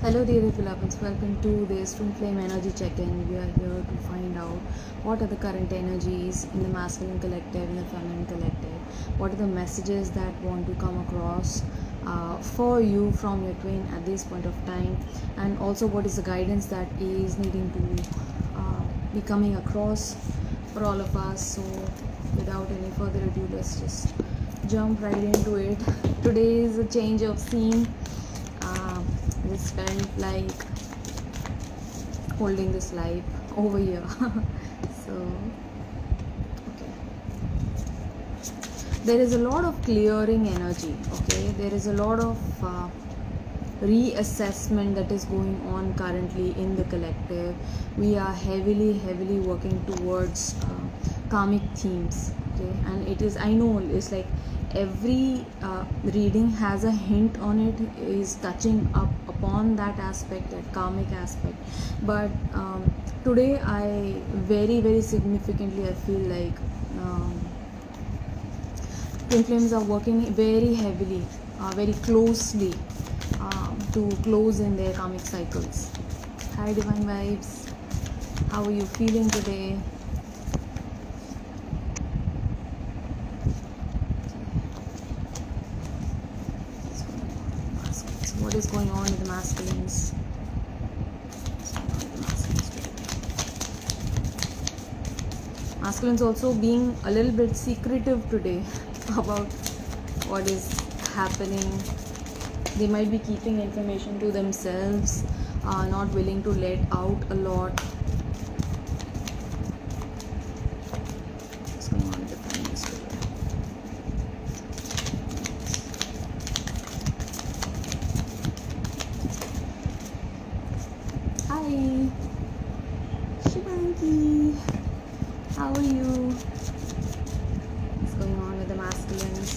Hello dear beloveds, welcome to this Twinflame energy check-in. We are here to find out what are the current energies in the masculine collective, in the feminine collective. What are the messages that want to come across for you from your twin at this point of time, and also what is the guidance that is needing to be coming across for all of us. So without any further ado, let's just jump right into it. Today is a change of scene. This felt like holding this life over here. So okay, there is a lot of clearing energy. Okay, there is a lot of reassessment that is going on currently in the collective. We are heavily working towards karmic themes. Okay, and it is, I know it's like every reading has a hint on it, is touching up upon that aspect, that karmic aspect. But today I very significantly I feel like twin flames are working very heavily, very closely to close in their karmic cycles. Hi divine vibes, how are you feeling today? What is going on with the masculines? Masculines also being a little bit secretive today about what is happening. They might be keeping information to themselves, not willing to let out a lot. What's going on with the feminines today? Hi, Shivanki. How are you? What's going on with the masculines?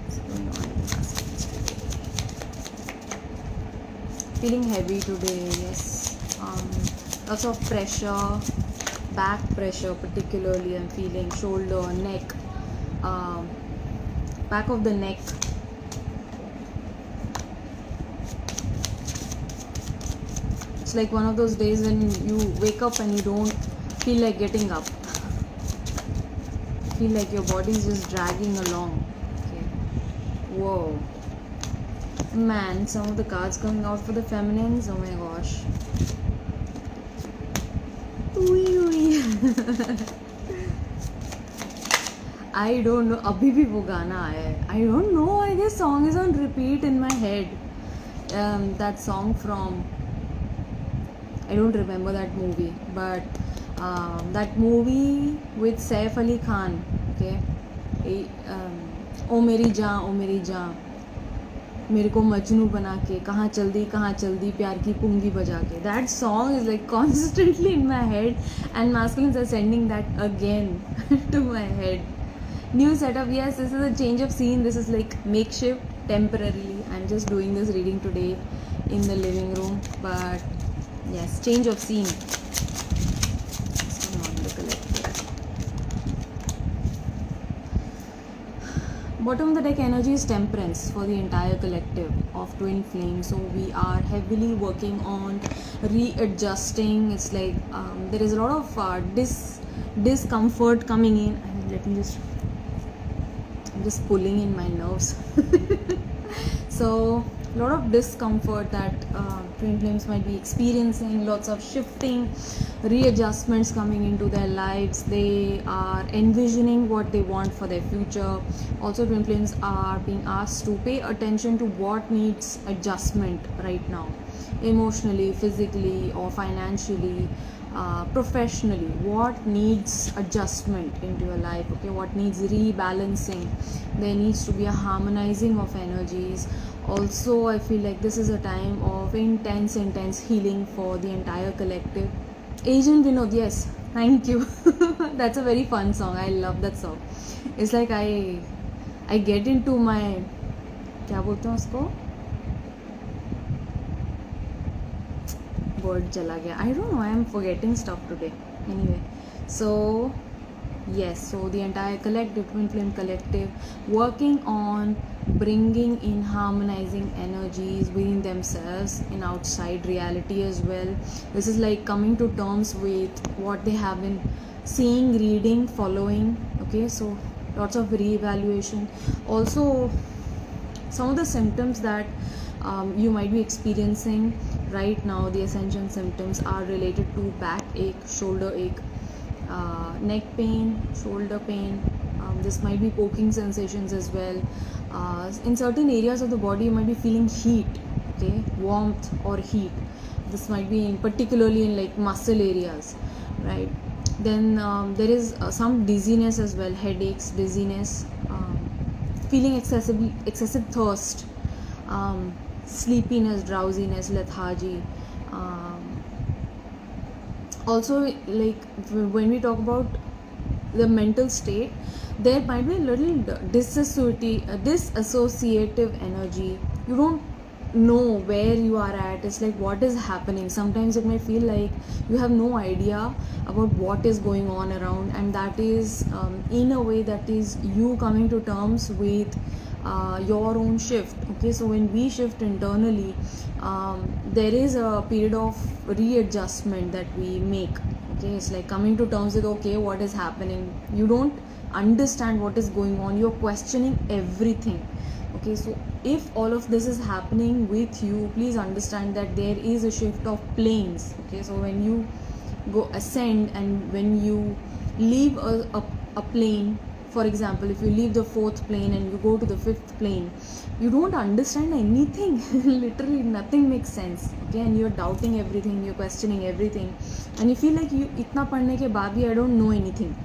What's going on with the masculines today? Feeling heavy today, yes. Lots of pressure, back pressure particularly. I'm feeling shoulder, neck, back of the neck. It's like one of those days when you wake up and you don't feel like getting up. Feel like your body is just dragging along. Okay. Whoa. Man, some of the cards coming out for the feminines. Oh my gosh. I don't know. Abhi bhi wo gana hai. I don't know why this song is on repeat in my head. That song from, I don't remember that movie, but that movie with Saif Ali Khan, okay, ओ मेरी जान मेरे को मजनू बना के कहाँ चल दी प्यार की पुंगी बजा के. That song is like constantly in my head, and masculines are sending that again to my head. New setup, yes, this is a change of scene. This is like makeshift, temporarily. I'm just doing this reading today in the living room, but yes, change of scene. Let's come on the collective. Bottom of the deck energy is temperance for the entire collective of twin flame. So we are heavily working on readjusting. It's like there is a lot of discomfort coming in. I'm just pulling in my nerves. So a lot of discomfort that twin flames might be experiencing, lots of shifting, readjustments coming into their lives. They are envisioning what they want for their future. Also, twin flames are being asked to pay attention to what needs adjustment right now, emotionally, physically, or financially, professionally. What needs adjustment into your life? Okay, what needs rebalancing? There needs to be a harmonizing of energies. Also, I feel like this is a time of intense healing for the entire collective. Agent Vinod, yes, thank you. That's a very fun song. I love that song. It's like I get into my, क्या बोलते हैं उसको, word चला गया. I don't know, I am forgetting stuff today. Anyway, so Yes, so the entire collective, Twinflame collective, working on bringing in harmonizing energies within themselves in outside reality as well. This is like coming to terms with what they have been seeing, reading, following. Okay, so lots of reevaluation. Also, some of the symptoms that you might be experiencing right now, the ascension symptoms are related to backache, shoulder ache, neck pain, shoulder pain. This might be poking sensations as well. In certain areas of the body, you might be feeling heat, okay, warmth or heat. This might be particularly in like muscle areas, right? Then there is some dizziness as well, headaches, dizziness, feeling excessive thirst, sleepiness, drowsiness, lethargy. Also, like when we talk about the mental state, there might be a little disassociative energy. You don't know where you are at. It's like what is happening. Sometimes it may feel like you have no idea about what is going on around, and that is in a way that is you coming to terms with your own shift. Okay, so when we shift internally, there is a period of readjustment that we make. Okay, it's like coming to terms with, okay, what is happening. You don't understand what is going on, you're questioning everything. Okay, so if all of this is happening with you, please understand that there is a shift of planes. Okay, so when you go ascend and when you leave a plane, for example, if you leave the 4th plane and you go to the 5th plane, you don't understand anything. Literally nothing makes sense. Okay, and you're doubting everything, you're questioning everything, and you feel like you itna padhne ke baad bhi I don't know anything.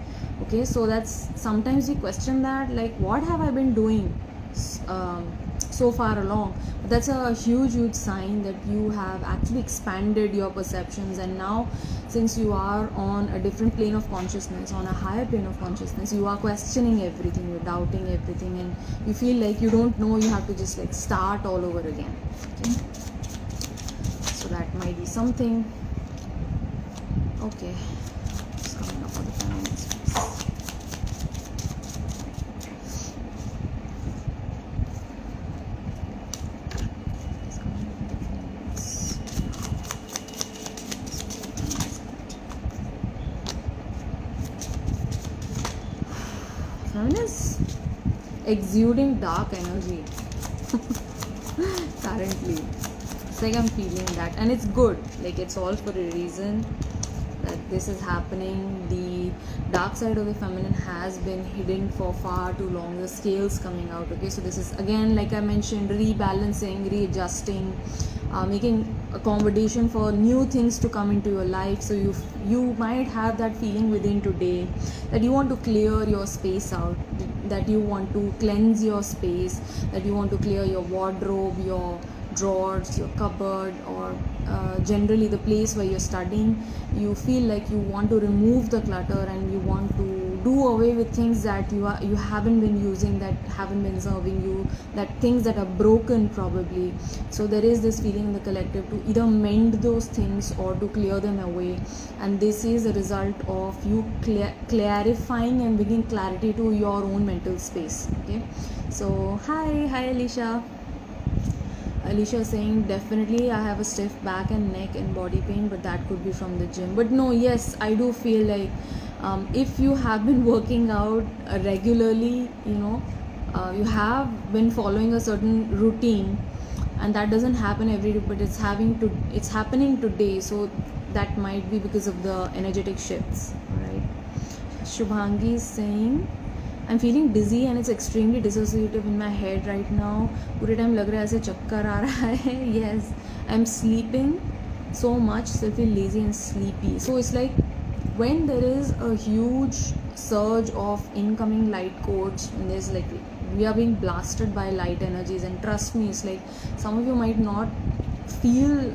Okay, so that's sometimes we question that, like what have I been doing so far along. But that's a huge sign that you have actually expanded your perceptions, and now since you are on a different plane of consciousness, on a higher plane of consciousness, you are questioning everything, you're doubting everything, and you feel like you don't know, you have to just like start all over again. Okay, so that might be something. Okay, it's coming up for the feminine space. Feminine is exuding dark energy currently. It's like I'm feeling that, and it's good. Like it's all for a reason that this is happening. The dark side of the feminine has been hidden for far too long. The scales coming out. Okay, so this is again, like I mentioned, rebalancing, readjusting, making accommodation for new things to come into your life. So you might have that feeling within today that you want to clear your space out, that you want to cleanse your space, that you want to clear your wardrobe, your drawers, your cupboard, or generally the place where you're studying. You feel like you want to remove the clutter and you want to do away with things that you haven't been using, that haven't been serving you, that things that are broken probably. So there is this feeling in the collective to either mend those things or to clear them away, and this is a result of you clarifying and bringing clarity to your own mental space. Okay, so hi Alicia. Alicia is saying, definitely I have a stiff back and neck and body pain, but that could be from the gym. But no, yes, I do feel like if you have been working out regularly, you have been following a certain routine, and that doesn't happen every day, but it's happening today. So that might be because of the energetic shifts, right? Shubhangi is saying, I'm feeling dizzy and it's extremely dissociative in my head right now. पूरे time लग रहा है ऐसे चक्कर आ रहा है. Yes, I'm sleeping so much, so I feel lazy and sleepy. So it's like when there is a huge surge of incoming light codes, and there's like we are being blasted by light energies, and trust me, it's like some of you might not feel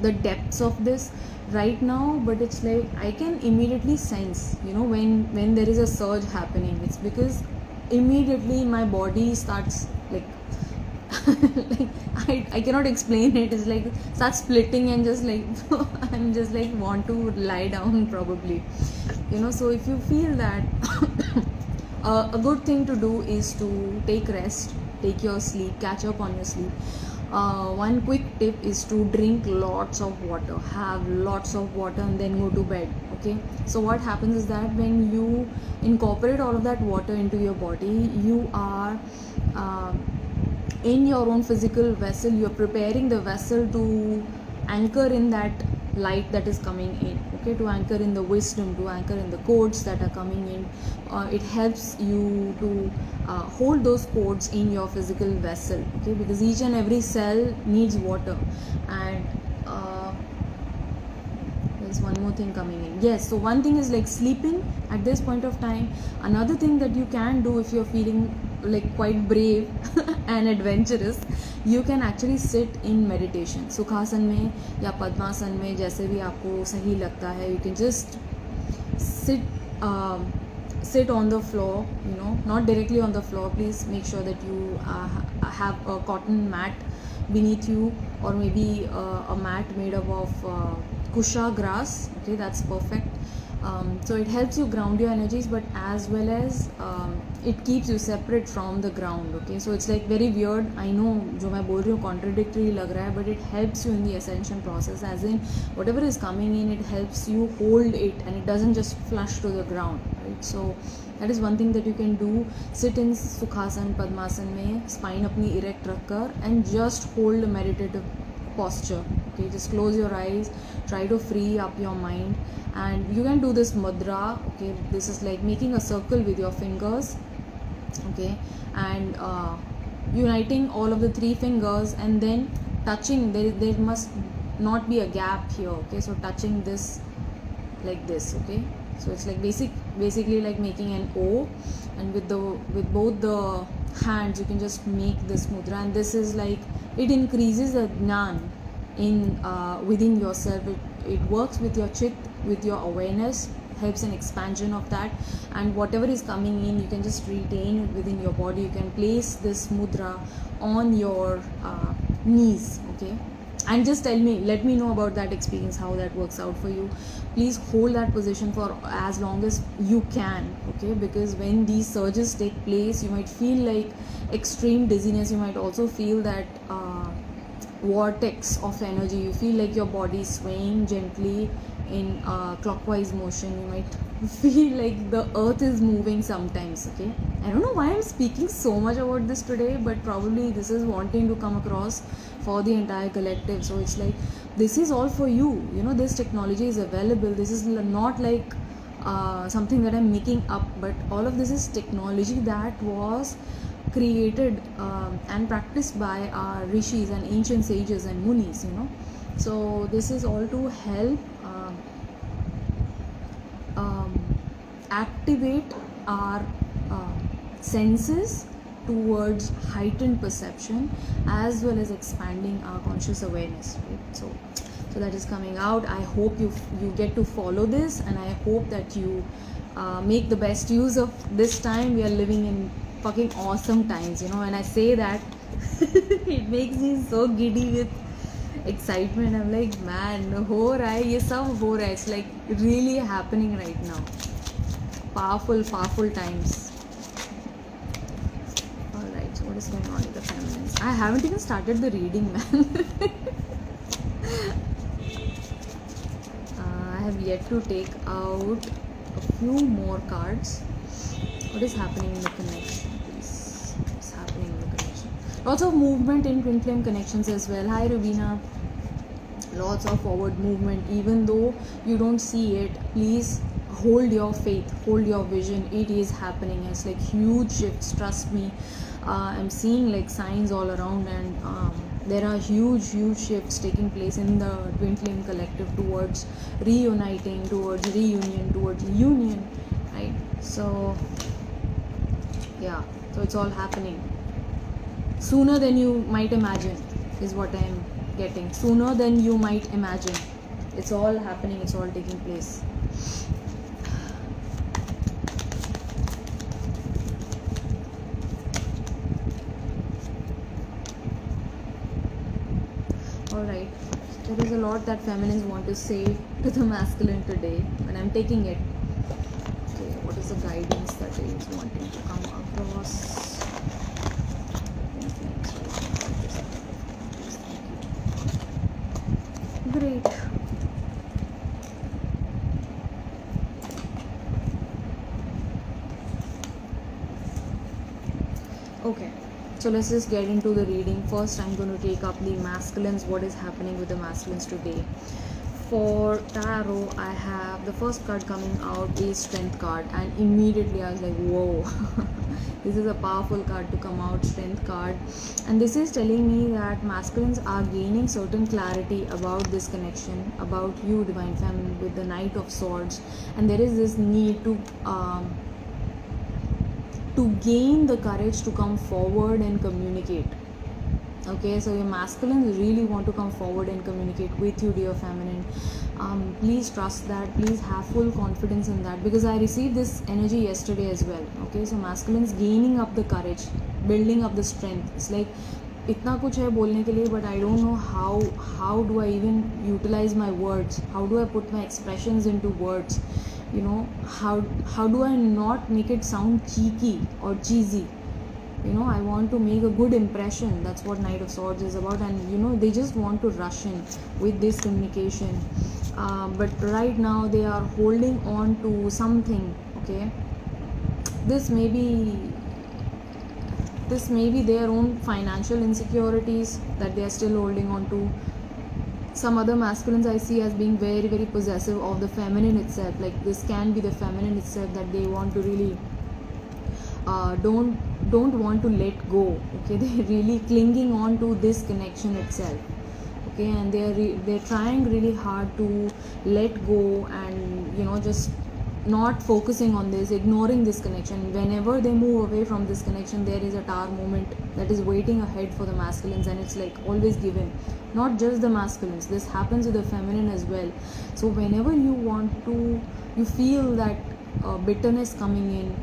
the depths of this right now, but it's like I can immediately sense, when there is a surge happening. It's because immediately my body starts like like I cannot explain it. It's like start splitting and just like I'm just like want to lie down probably, so if you feel that a good thing to do is to take rest, take your sleep, catch up on your sleep. One quick tip is to drink lots of water, have lots of water, and then go to bed. Okay, so what happens is that when you incorporate all of that water into your body, you are in your own physical vessel, you're preparing the vessel to anchor in that light that is coming in, okay, to anchor in the wisdom, to anchor in the codes that are coming in. It helps you to hold those codes in your physical vessel, okay, because each and every cell needs water. And there's one more thing coming in. Yes, so one thing is like sleeping at this point of time. Another thing that you can do if you're feeling like quite brave and adventurous, you can actually sit in meditation, सुखासन में या पद्मासन में, जैसे भी आपको सही लगता है. You can just sit on the floor, not directly on the floor. Please make sure that you have a cotton mat beneath you, or maybe a mat made up of kusha grass. Okay, that's perfect. So it helps you ground your energies, but as well as it keeps you separate from the ground. Okay, so it's like very weird, I know, जो मैं बोल रही हूँ contradictory लग रहा है, but it helps you in the ascension process, as in whatever is coming in, it helps you hold it and it doesn't just flush to the ground, right? So that is one thing that you can do. Sit in sukhasan, padmasan में, spine अपनी erect रखकर, and just hold a meditative posture. Okay, just close your eyes, try to free up your mind, and you can do this mudra. Okay, this is like making a circle with your fingers, okay, and uniting all of the three fingers and then touching. There must not be a gap here. Okay, so touching this like this. Okay, so it's like basically like making an O, and with both the hands you can just make this mudra, and this is like, it increases the jnana in within yourself. It works with your chit, with your awareness, helps in expansion of that, and whatever is coming in, you can just retain it within your body. You can place this mudra on your knees, okay, and just let me know about that experience, how that works out for you. Please hold that position for as long as you can, okay, because when these surges take place, you might feel like extreme dizziness. You might also feel that vortex of energy. You feel like your body swaying gently in clockwise motion. You might feel like the earth is moving sometimes. Okay, I don't know why I'm speaking so much about this today, but probably this is wanting to come across for the entire collective. So it's like, this is all for you. This technology is available. This is not like something that I'm making up, but all of this is technology that was created and practiced by our rishis and ancient sages and munis. So this is all to help activate our senses towards heightened perception, as well as expanding our conscious awareness, right? So that is coming out. I hope you get to follow this, and I hope that you make the best use of this time. We are living in fucking awesome times. When I say that, it makes me so giddy with excitement. I'm like, man, ho raha hai, ye sab ho raha hai. It's like really happening right now. Powerful times. Alright, so what is going on with the feminines? I haven't even started the reading, man. I have yet to take out a few more cards. What is happening in the connection, please? What's happening in the connection? Lots of movement in twin flame connections as well. Hi, Rubina. Lots of forward movement. Even though you don't see it, please hold your faith, hold your vision. It is happening. It's like huge shifts, trust me. I'm seeing like signs all around, and there are huge shifts taking place in the twin flame collective towards reuniting, towards reunion, towards union, right? So yeah, so it's all happening sooner than you might imagine, is what I'm getting. Sooner than you might imagine. It's all happening, it's all taking place. Alright, there is a lot that feminines want to say to the masculine today, and I'm taking it. Okay, what is the guidance that is wanting to come across? Great. Okay, so let's just get into the reading. First, I'm going to take up the masculines, what is happening with the masculines today. For tarot, I have the first card coming out is Strength card, and immediately I was like, whoa, this is a powerful card to come out, Strength card. And this is telling me that masculines are gaining certain clarity about this connection, about you, Divine Feminine, with the Knight of Swords. And there is this need to gain the courage to come forward and communicate. Okay, so your masculines really want to come forward and communicate with you, dear feminine. Please trust that, please have full confidence in that, because I received this energy yesterday as well. Okay, so masculines gaining up the courage, building up the strength. It's like इतना कुछ है बोलने के लिए, but I don't know how do I even utilize my words, how do I put my expressions into words, you know, how do I not make it sound cheeky or cheesy. You know, I want to make a good impression. That's what Knight of Swords is about. And you know, they just want to rush in with this communication, but right now they are holding on to something. Okay, this may be their own financial insecurities that they are still holding on to. Some other masculines I see as being very, very possessive of the feminine itself. Like this can be the feminine itself, that they want to really don't want to let go. Okay, they're really clinging on to this connection itself. Okay, and they're trying really hard to let go, and you know, just not focusing on this, ignoring this connection. Whenever they move away from this connection, there is a tower moment that is waiting ahead for the masculines, and it's like always given. Not just the masculines, this happens with the feminine as well. So whenever you feel that bitterness coming in,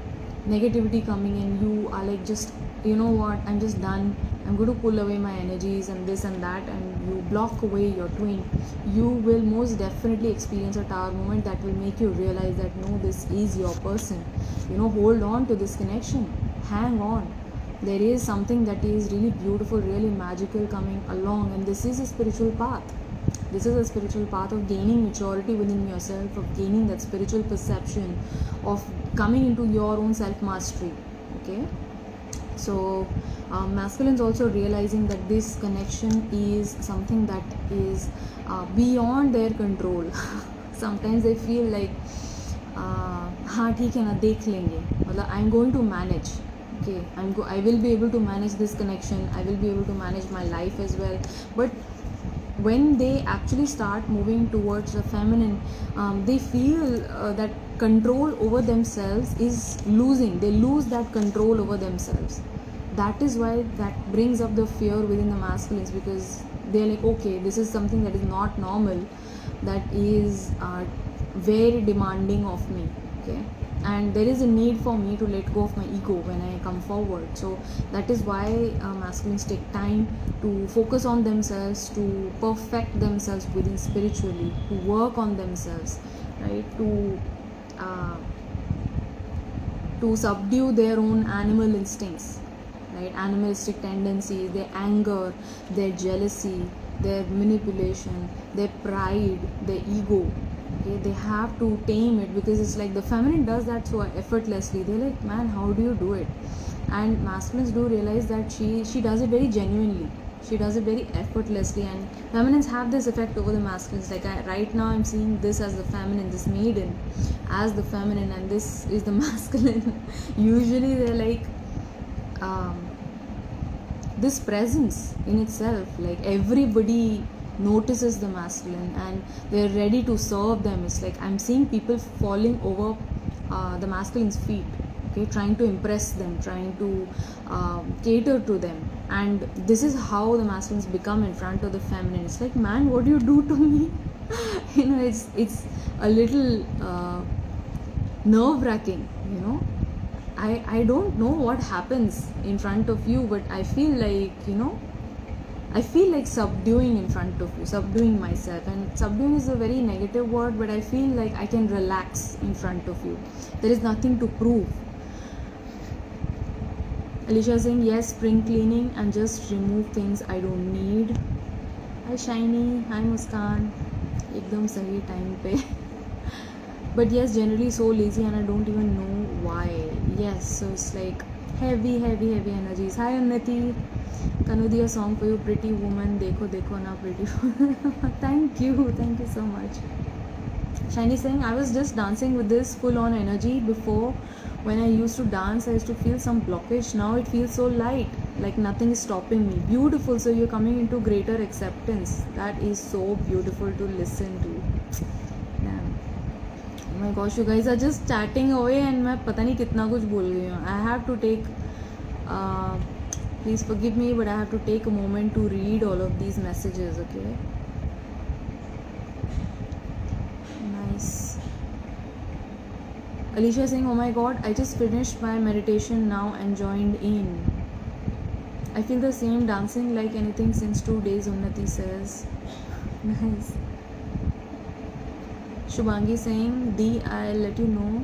negativity coming in, you are like, just, you know what, I'm just done, I'm going to pull away my energies and this and that, and you block away your twin, you will most definitely experience a tower moment that will make you realize that no, this is your person. You know, hold on to this connection, hang on. There is something that is really beautiful, really magical coming along, and this is a spiritual path. This is a spiritual path of gaining maturity within yourself, of gaining that spiritual perception, of coming into your own self-mastery. Okay, so masculines also realizing that this connection is something that is beyond their control. Sometimes they feel like हाँ ठीक है ना, देख लेंगे, मतलब I'm going to manage. Okay, I will be able to manage this connection, I will be able to manage my life as well. But when they actually start moving towards the feminine, they feel that control over themselves is losing. They lose that control over themselves. That is why that brings up the fear within the masculines, because they're like, okay, this is something that is not normal, that is very demanding of me. Okay, and there is a need for me to let go of my ego when I come forward. So that is why masculines take time to focus on themselves, to perfect themselves within spiritually, to work on themselves, right, to subdue their own animal instincts, right, animalistic tendencies, their anger, their jealousy, their manipulation, their pride, their ego. Okay, they have to tame it, because it's like the feminine does that so effortlessly. They're like, man, how do you do it? And masculines do realize that she does it very genuinely, she does it very effortlessly. And feminines have this effect over the masculines. Like right now I'm seeing this as the feminine, this maiden as the feminine, and this is the masculine. Usually they're like this presence in itself, like everybody notices the masculine and they're ready to serve them. It's like I'm seeing people falling over the masculine's feet, okay, trying to impress them, trying to cater to them. And this is how the masculines become in front of the feminine. It's like, man, what do you do to me? You know, it's a little nerve-wracking, you know. I don't know what happens in front of you, but I feel like, you know, I feel like subduing in front of you, subduing myself. And subduing is a very negative word, but I feel like I can relax in front of you. There is nothing to prove. Alicia saying, yes, spring cleaning and just remove things I don't need. Hi Shiny, hi Muskan. Ekdam sahi time pe. But yes, generally so lazy and I don't even know why. Yes, so it's like heavy energies. Hi Unnati. Kanudiya song for you, Pretty Woman. Dekho dekho na pretty woman. Thank you so much. Shiny saying, I was just dancing with this full on energy before. When I used to dance, I used to feel some blockage. Now it feels so light, like nothing is stopping me. Beautiful. So you're coming into greater acceptance. That is so beautiful to listen to. Damn. Oh my gosh, you guys are just chatting away and मैं पता नहीं कितना कुछ बोल गई हूँ. I have to take please forgive me, but I have to take a moment to read all of these messages, okay? Nice. Alicia saying, oh my god, I just finished my meditation now and joined in. I feel the same, dancing like anything since 2 days, Unnati says. Nice. Shubhangi saying, Dee, I'll let you know.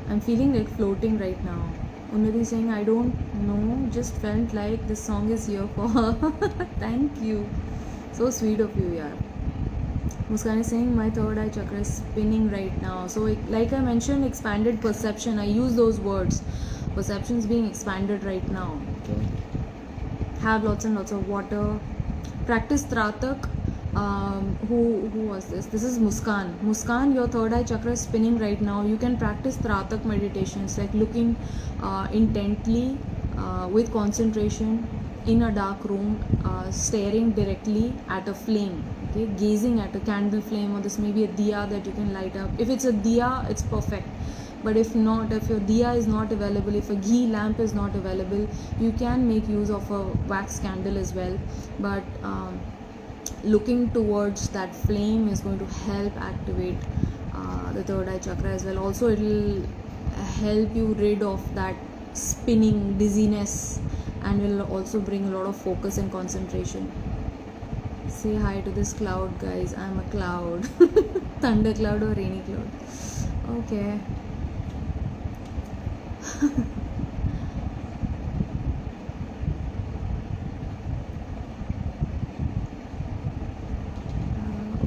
I'm feeling like floating right now. Unnati saying, I don't know, just felt like this song is here for her. Thank you. So sweet of you, yaar. Muskan is saying, my third eye chakra is spinning right now. So like I mentioned, expanded perception. I use those words. Perception is being expanded right now. Okay. Have lots and lots of water. Practice Tratak. Who was this? This is Muskan. Muskan, your third eye chakra is spinning right now. You can practice Tratak meditations, like looking intently with concentration in a dark room, staring directly at a flame, okay, gazing at a candle flame, or this may be a diya that you can light up. If it's a diya, it's perfect. But if not, if your diya is not available, if a ghee lamp is not available, you can make use of a wax candle as well. But looking towards that flame is going to help activate the third eye chakra as well. Also, it will help you rid of that spinning dizziness, and will also bring a lot of focus and concentration. Say hi to this cloud, guys. I'm a cloud. Thunder cloud or rainy cloud. Okay.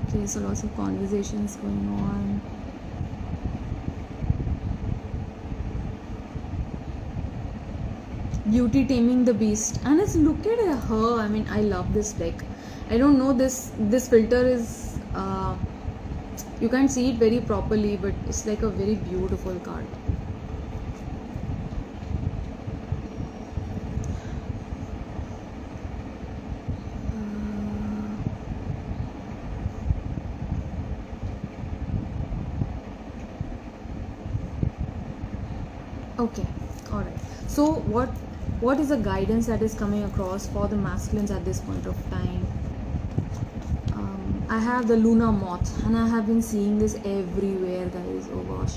Okay, so lots of conversations going on. Beauty taming the beast. And let's look at her. I mean, I love this deck. I don't know, this filter is you can't see it very properly, but it's like a very beautiful card. Okay, all right. So what is the guidance that is coming across for the masculines at this point of time? I have the lunar moth, and I have been seeing this everywhere, guys. Oh gosh,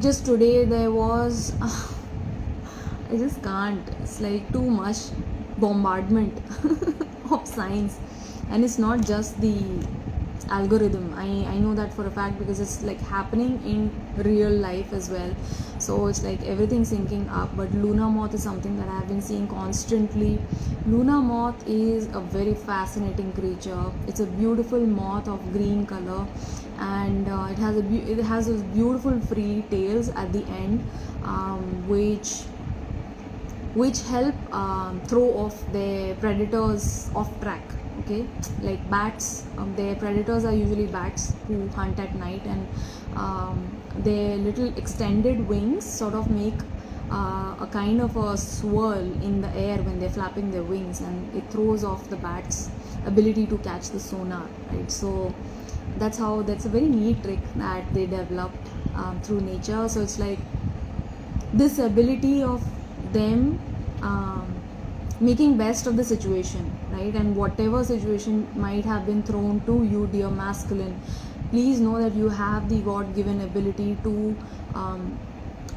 just today there was I just can't, it's like too much bombardment of signs. And it's not just the algorithm, I know that for a fact, because it's like happening in real life as well. So it's like everything syncing up. But Luna moth is something that I have been seeing constantly. Luna moth is a very fascinating creature. It's a beautiful moth of green color, and it has those beautiful free tails at the end, which help throw off their predators off track. Okay, like bats, their predators are usually bats who hunt at night, and their little extended wings sort of make a kind of a swirl in the air when they're flapping their wings, and it throws off the bat's ability to catch the sonar, right? So that's a very neat trick that they developed through nature. So it's like this ability of them making best of the situation, right? And whatever situation might have been thrown to you, dear masculine, please know that you have the God-given ability to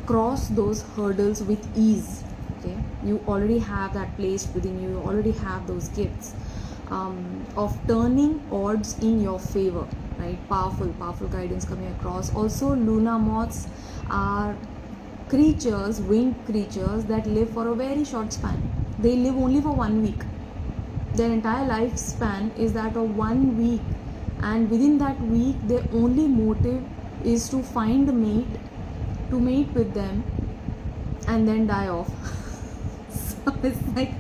cross those hurdles with ease. Okay, you already have that placed within you. You already have those gifts. of turning odds in your favor, right? Powerful guidance coming across. Also, Luna moths are creatures, winged creatures that live for a very short span. They live only for 1 week. Their entire lifespan is that of 1 week, and within that week their only motive is to find a mate, to mate with them, and then die off. So it's like,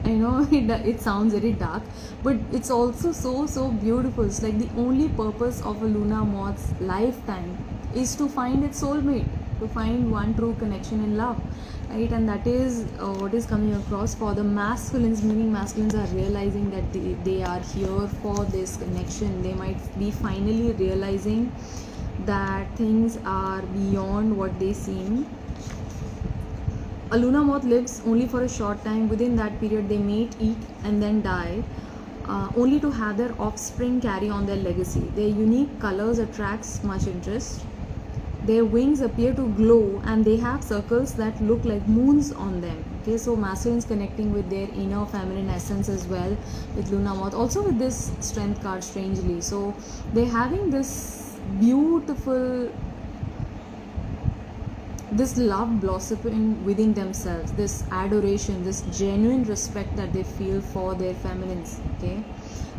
I know it sounds very dark, but it's also so beautiful. It's like the only purpose of a Luna moth's lifetime is to find its soulmate, to find one true connection in love, right? And that is what is coming across for the masculines, meaning masculines are realizing that they are here for this connection. They might be finally realizing that things are beyond what they seem. A Luna moth lives only for a short time. Within that period they mate, eat, and then die, only to have their offspring carry on their legacy. Their unique colors attracts much interest. Their wings appear to glow, and they have circles that look like moons on them. Okay, so masculines connecting with their inner feminine essence as well with Luna moth. Also with this strength card, strangely. So they're having this beautiful, this love blossoming within themselves, this adoration, this genuine respect that they feel for their feminines. Okay.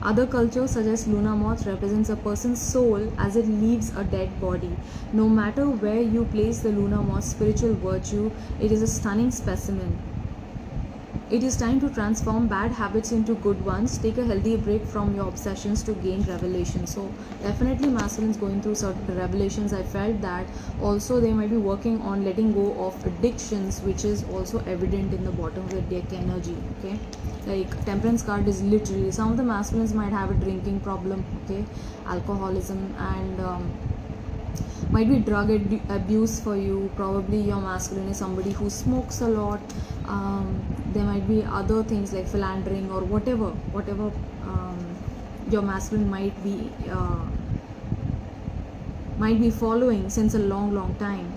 Other cultures suggest Luna moth represents a person's soul as it leaves a dead body. No matter where you place the Luna moth's spiritual virtue, it is a stunning specimen. It is time to transform bad habits into good ones. Take a healthy break from your obsessions to gain revelation. So definitely masculines going through certain revelations. I felt that also they might be working on letting go of addictions, which is also evident in the bottom of the deck energy. Okay, like Temperance card is literally, some of the masculines might have a drinking problem, okay, alcoholism, and might be drug abuse for you. Probably your masculine is somebody who smokes a lot. There might be other things like philandering or whatever your masculine might be following since a long time.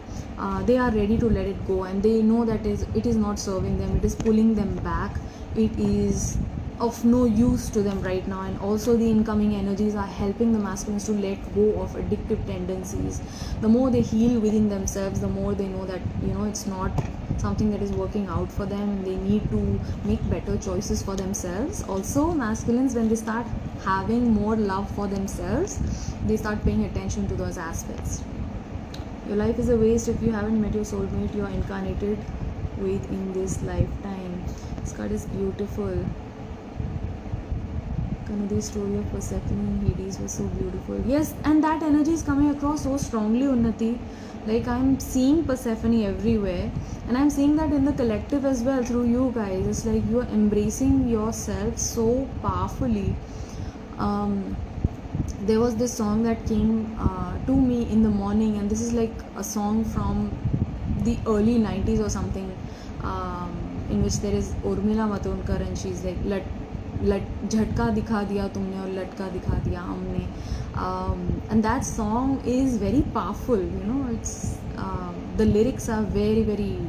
They are ready to let it go, and they know that it is not serving them, it is pulling them back, it is of no use to them right now. And also the incoming energies are helping the masculines to let go of addictive tendencies. The more they heal within themselves, the more they know that it's not something that is working out for them, and they need to make better choices for themselves. Also masculines, when they start having more love for themselves, they start paying attention to those aspects. Your life is a waste if you haven't met your soulmate you are incarnated with in this lifetime. This card is beautiful. The story of Persephone and Hades was so beautiful. Yes, and that energy is coming across so strongly, Unnati. Like, I'm seeing Persephone everywhere, and I'm seeing that in the collective as well through you guys. It's like you are embracing yourself so powerfully. There was this song that came to me in the morning, and this is like a song from the early 90s or something, in which there is Urmila Matondkar, and she's like, झटका दिखा दिया तुमने और लटका दिखा दिया हमने, and that song is very powerful. It's the lyrics are very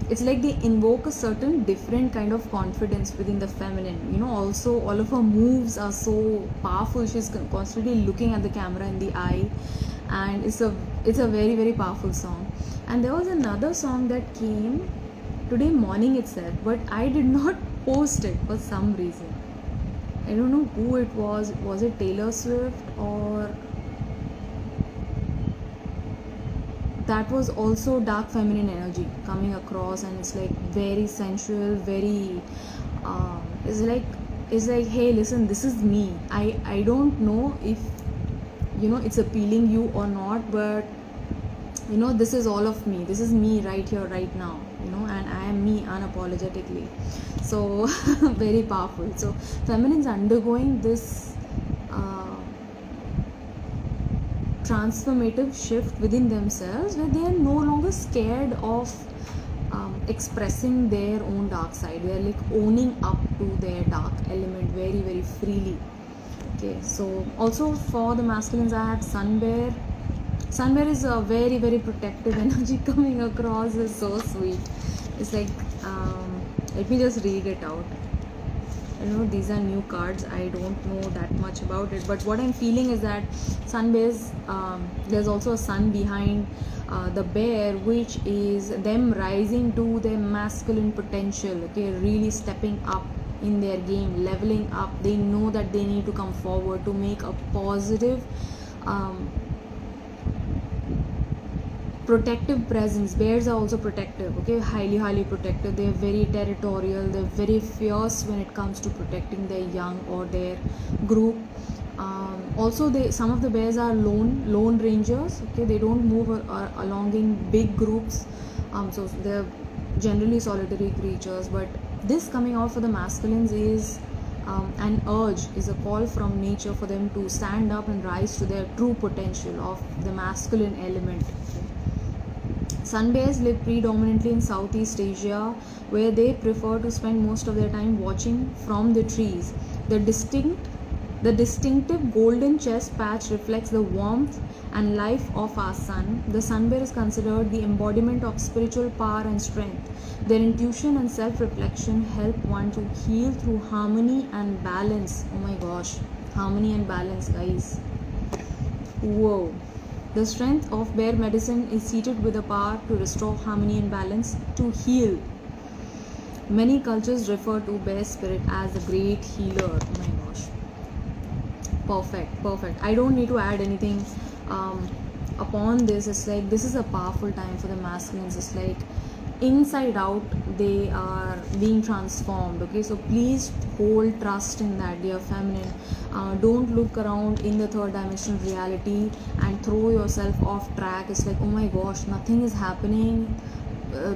it's like they invoke a certain different kind of confidence within the feminine. Also all of her moves are so powerful. She's constantly looking at the camera in the eye, and it's a very powerful song. And there was another song that came today morning itself, but I did not post it for some reason. I don't know who it was. Was it Taylor Swift, or that was also dark feminine energy coming across, and it's like very sensual, very it's like hey, listen, this is me. I don't know if it's appealing you or not, but this is all of me. This is me right here, right now, and I am me unapologetically. So very powerful. So feminines undergoing this transformative shift within themselves, where they are no longer scared of expressing their own dark side. They are like owning up to their dark element very freely. Okay, so also for the masculines, I have Sun Bear. Sun Bear is a very protective energy coming across. It's so sweet. It's like let me just read it out. these are new cards. I don't know that much about it, but what I'm feeling is that sun bears, there's also a sun behind the bear, which is them rising to their masculine potential, okay, really stepping up in their game, leveling up. They know that they need to come forward to make a positive protective presence. Bears are also protective, okay, highly protective. They're very territorial, they're very fierce when it comes to protecting their young or their group. Also, some of the bears are lone rangers, okay. They don't move along in big groups, so they're generally solitary creatures. But this coming out for the masculines is an urge, is a call from nature for them to stand up and rise to their true potential of the masculine element. Sun bears live predominantly in Southeast Asia, where they prefer to spend most of their time watching from the trees. The distinctive golden chest patch reflects the warmth and life of our sun. The sun bear is considered the embodiment of spiritual power and strength. Their intuition and self-reflection help one to heal through harmony and balance. Oh my gosh, harmony and balance, guys. Whoa. The strength of bear medicine is seated with the power to restore harmony and balance, to heal. Many cultures refer to bear spirit as a great healer. Oh my gosh. Perfect. I don't need to add anything upon this. It's like this is a powerful time for the masculines. It's like inside out they are being transformed, okay. So please hold trust in that, dear feminine. Don't look around in the third dimensional reality and throw yourself off track. It's like, oh my gosh, nothing is happening,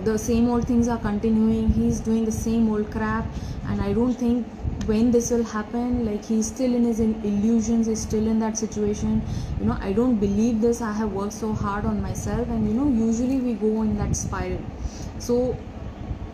the same old things are continuing, he's doing the same old crap, and I don't think when this will happen. Like, he's still in his illusions, he's still in that situation. I don't believe this, I have worked so hard on myself. And usually we go in that spiral. So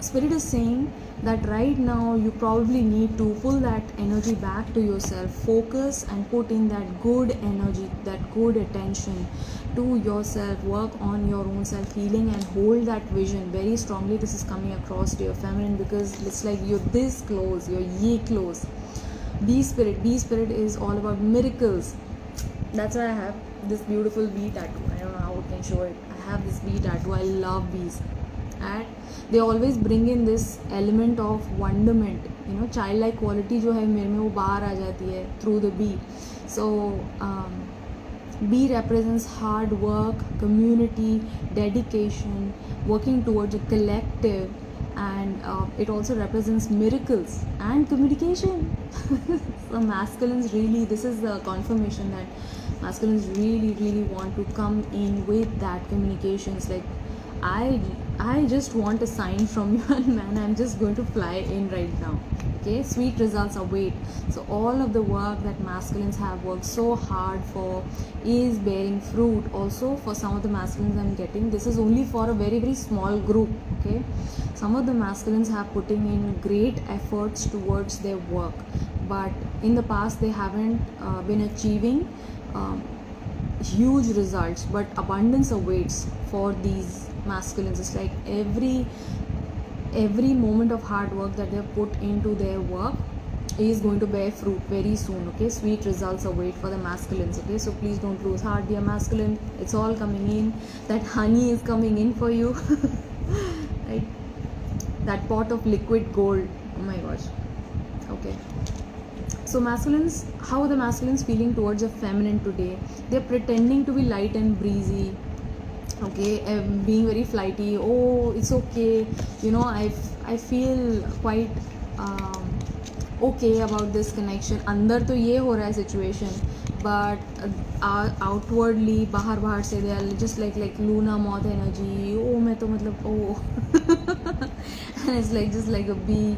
spirit is saying that right now you probably need to pull that energy back to yourself, focus and put in that good energy, that good attention to yourself, work on your own self healing, and hold that vision very strongly. This is coming across to your feminine, because it's like you're this close, you're ye close. Bee spirit is all about miracles. That's why I have this beautiful bee tattoo. I don't know how I can show it. I have this bee tattoo. I love bees, and they always bring in this element of wonderment, childlike quality जो है मेरे में वो बाहर आ जाती है through the bee. So bee represents hard work, community, dedication, working towards a collective, and it also represents miracles and communication. So masculines really, this is the confirmation that masculines really want to come in with that communications. Like, I just want a sign from you, and man, I'm just going to fly in right now. Okay, sweet results await. So all of the work that masculines have worked so hard for is bearing fruit. Also, for some of the masculines I'm getting, this is only for a very small group. Okay, some of the masculines have putting in great efforts towards their work, but in the past they haven't been achieving huge results, but abundance awaits for these masculines. It's like every moment of hard work that they've put into their work is going to bear fruit very soon. Okay, sweet results await for the masculines. Okay, so please don't lose heart, dear masculine. It's all coming in. That honey is coming in for you. Right, that pot of liquid gold. Oh my gosh. Okay, so masculines, how are the masculines feeling towards a feminine today? They're pretending to be light and breezy, okay, being very flighty. Oh, it's okay, I feel quite okay about this connection. अंदर तो ये हो रहा है situation, but outwardly बाहर से they are just like Luna moth energy. Oh, मैं तो मतलब oh. And it's like just like a bee,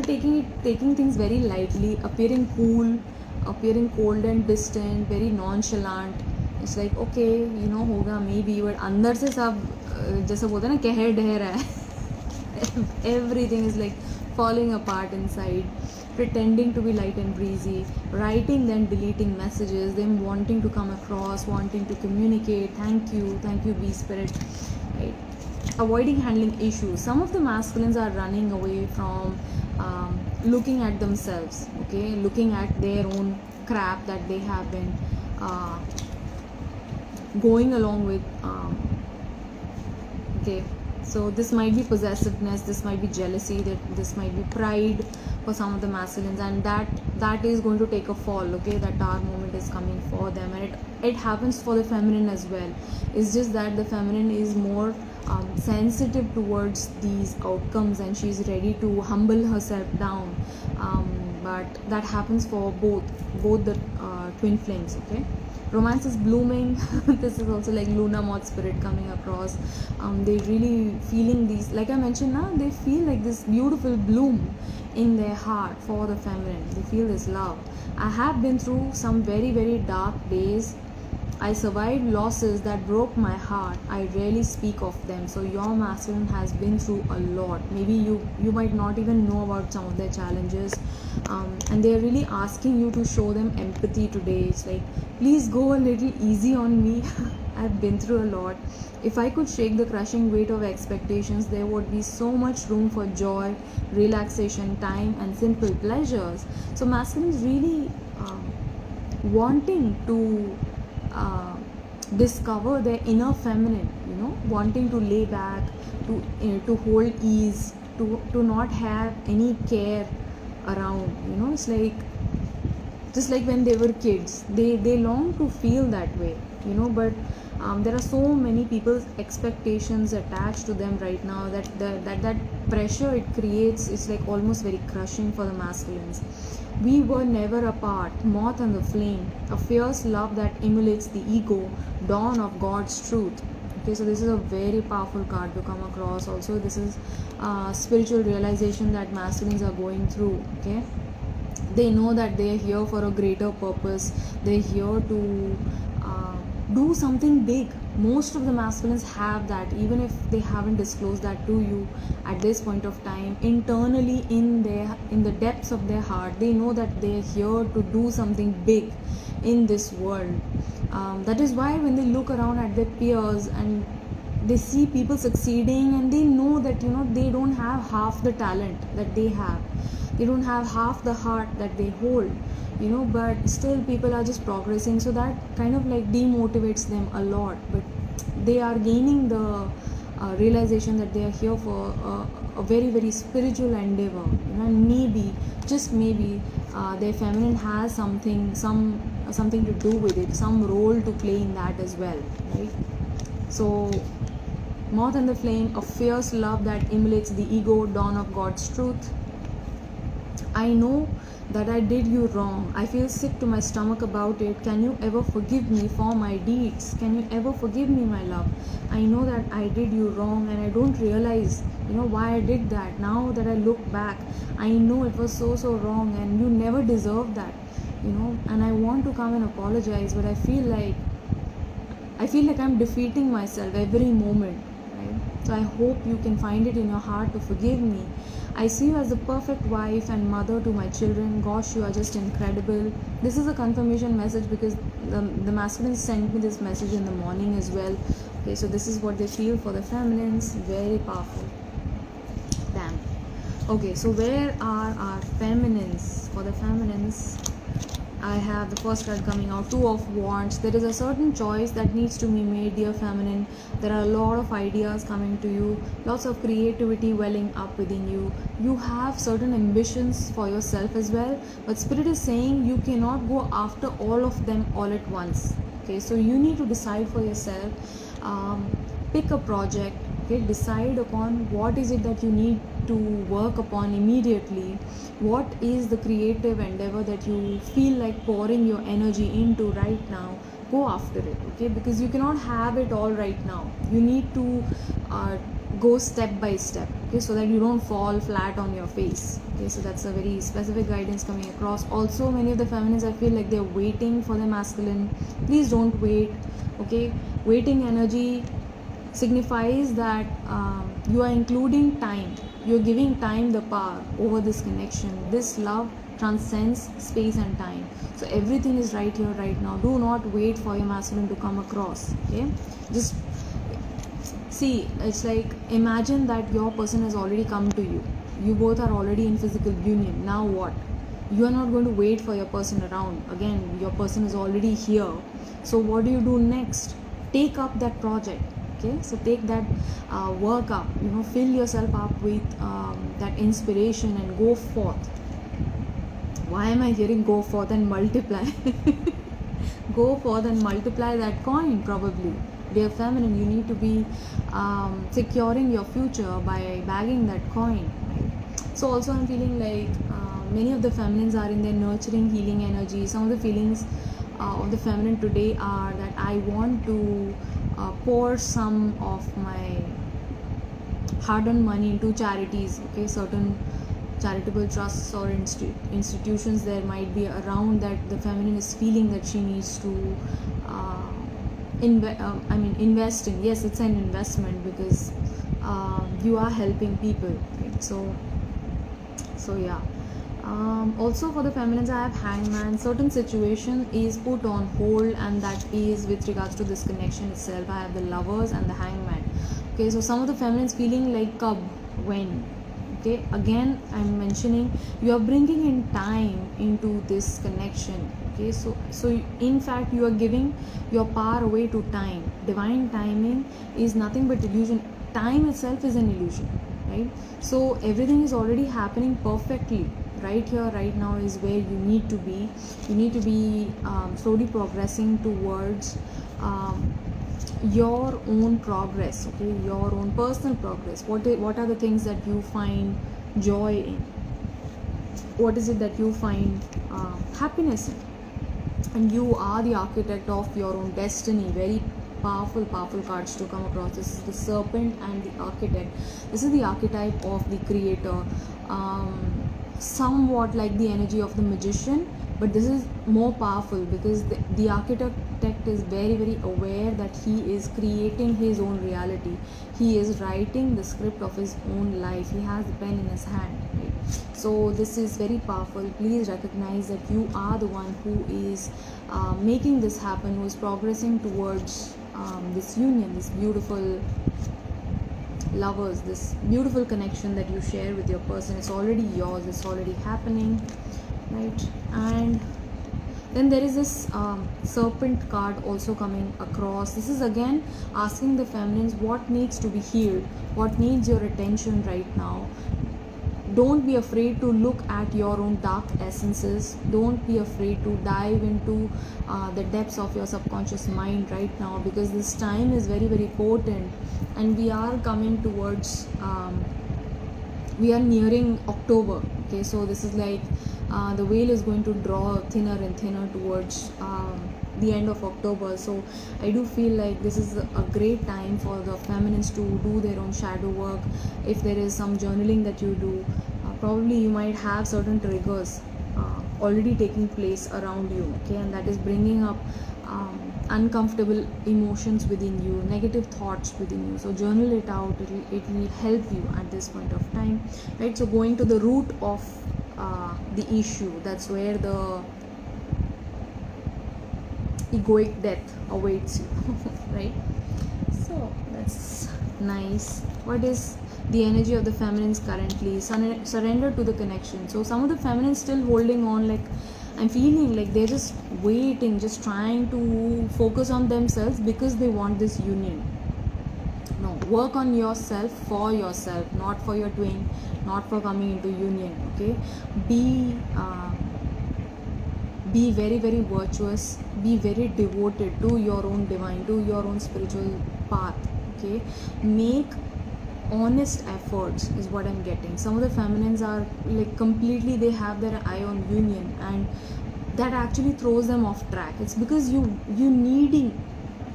taking things very lightly, appearing cool, appearing cold and distant, very nonchalant. It's like okay, होगा maybe, but अंदर से सब जैसा बोलते हैं ना कहर ढह रहा है. Everything is like falling apart inside, pretending to be light and breezy, writing then deleting messages, them wanting to come across, wanting to communicate. Thank you bee spirit. Right, avoiding handling issues. Some of the masculines are running away from looking at themselves, okay, looking at their own crap that they have been uh, going along with. Okay, so this might be possessiveness, this might be jealousy, that this might be pride for some of the masculines, and that is going to take a fall. Okay, that tower moment is coming for them, and it happens for the feminine as well. It's just that the feminine is more sensitive towards these outcomes, and she's ready to humble herself down, but that happens for both the twin flames. Okay, romance is blooming. This is also like Luna Moth spirit coming across. They really feeling these, like I mentioned now, they feel like this beautiful bloom in their heart for the feminine. They feel this love. I have been through some very, very dark days. I survived losses that broke my heart. I rarely speak of them. So your masculine has been through a lot. Maybe you might not even know about some of their challenges, and they're really asking you to show them empathy today. It's like, please go a little easy on me. I've been through a lot. If I could shake the crushing weight of expectations, there would be so much room for joy, relaxation, time, and simple pleasures. So masculine is really wanting to discover their inner feminine, wanting to lay back, to hold ease, to not have any care around. It's like, just like when they were kids, they long to feel that way, but there are so many people's expectations attached to them right now, that pressure it creates is like almost very crushing for the masculines. We were never apart, moth and the flame, a fierce love that emulates the ego, dawn of God's truth. Okay, so this is a very powerful card to come across. Also, this is spiritual realization that masculines are going through. Okay, they know that they are here for a greater purpose. They're here to do something big. Most of the masculines have that, even if they haven't disclosed that to you at this point of time. Internally, in the depths of their heart, they know that they're here to do something big in this world. That is why when they look around at their peers and they see people succeeding, and they know that they don't have half the talent that they have, they don't have half the heart that they hold, but still people are just progressing, so that kind of like demotivates them a lot. But they are gaining the realization that they are here for a very, very spiritual endeavor, and maybe, just maybe, their feminine has something to do with it, some role to play in that as well, right? So moth and the flame, a fierce love that emulates the ego, dawn of God's truth. I know that I did you wrong. I feel sick to my stomach about it. Can you ever forgive me for my deeds? Can you ever forgive me, my love? I know that I did you wrong, and I don't realize, why I did that. Now that I look back, I know it was so wrong, and you never deserved that, and I want to come and apologize, but I feel like I'm defeating myself every moment, right? So I hope you can find it in your heart to forgive me. I see you as the perfect wife and mother to my children. Gosh, you are just incredible. This is a confirmation message because the masculines sent me this message in the morning as well. Okay, so this is what they feel for the feminines. Very powerful. Damn. Okay, so where are our feminines? For the feminines, I have the first card coming out, Two of Wands. There is a certain choice that needs to be made, dear feminine. There are a lot of ideas coming to you, lots of creativity welling up within you. You have certain ambitions for yourself as well, but Spirit is saying you cannot go after all of them all at once. Okay, so you need to decide for yourself. Pick a project. Okay, decide upon what is it that you need to work upon immediately. What is the creative endeavor that you feel like pouring your energy into right now? Go after it, okay? Because you cannot have it all right now. You need to go step by step, okay, so that you don't fall flat on your face. Okay, so that's a very specific guidance coming across. Also, many of the feminines, I feel like they're waiting for the masculine. Please don't wait, okay? Waiting energy signifies that you are including time. You're giving time the power over this connection. This love transcends space and time. So everything is right here, right now. Do not wait for your masculine to come across. Okay, just see. It's like, imagine that your person has already come to you. You both are already in physical union. Now what? You are not going to wait for your person around. Again, your person is already here. So what do you do next? Take up that project. Okay, so take that work up. Fill yourself up with that inspiration and go forth. Why am I hearing go forth and multiply? Go forth and multiply that coin, probably. Dear feminine, you need to be securing your future by bagging that coin. Right? So also I'm feeling like many of the feminines are in their nurturing, healing energy. Some of the feelings of the feminine today are that I want to pour some of my hard-earned money into charities. Okay, certain charitable trusts or institutions there might be around that the feminine is feeling that she needs to invest in. Yes, it's an investment because you are helping people, right? So yeah. Also for the feminines, I have Hangman. Certain situation is put on hold, and that is with regards to this connection itself. I have the Lovers and the Hangman. Okay, so some of the feminines feeling like when. Okay, again I'm mentioning you are bringing in time into this connection. Okay, so in fact you are giving your power away to time. Divine timing is nothing but illusion. Time itself is an illusion, right? So everything is already happening perfectly. Right here, right now is where you need to be. You need to be slowly progressing towards your own progress. Okay, your own personal progress. What are the things that you find joy in? What is it that you find happiness in? And you are the architect of your own destiny. Very powerful cards to come across. This is the Serpent and the Architect. This is the archetype of the creator. Somewhat like the energy of the Magician, but this is more powerful because the architect is very, very aware that he is creating his own reality. He is writing the script of his own life. He has the pen in his hand, right? So this is very powerful. Please recognize that you are the one who is making this happen, who is progressing towards this union, this beautiful Lovers, this beautiful connection that you share with your person. It's already yours, it's already happening, right? And then there is this Serpent card also coming across. This is again asking the feminines what needs to be healed, what needs your attention right now. Don't be afraid to look at your own dark essences. Don't be afraid to dive into the depths of your subconscious mind right now, because this time is very, very potent, and we are coming towards we are nearing October. Okay, so this is like the veil is going to draw thinner and thinner towards the end of October. So I do feel like this is a great time for the feminines to do their own shadow work. If there is some journaling that you do, probably you might have certain triggers already taking place around you. Okay, and that is bringing up uncomfortable emotions within you, negative thoughts within you. So journal it out. It will help you at this point of time, right? So going to the root of the issue, that's where the egoic death awaits you. Right? So that's nice. What is the energy of the feminines currently? Surrender to the connection. So some of the feminines still holding on, like I'm feeling like they're just waiting, just trying to focus on themselves because they want this union. No, work on yourself for yourself, not for your twin, not for coming into union. Okay, be very, very virtuous, be very devoted to your own divine, to your own spiritual path. Okay, make honest efforts is what I'm getting. Some of the feminines are like completely, they have their eye on union, and that actually throws them off track. It's because you needing